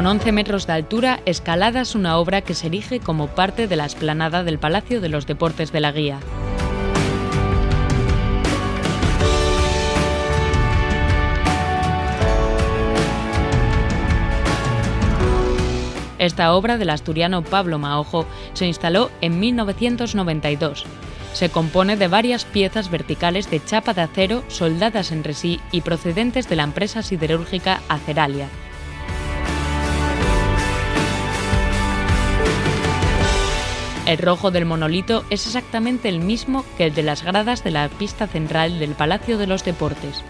Con 11 metros de altura, Escalada es una obra que se erige como parte de la explanada del Palacio de los Deportes de la Guía. Esta obra del asturiano Pablo Maojo se instaló en 1992. Se compone de varias piezas verticales de chapa de acero soldadas entre sí y procedentes de la empresa siderúrgica Aceralia. El rojo del monolito es exactamente el mismo que el de las gradas de la pista central del Palacio de los Deportes.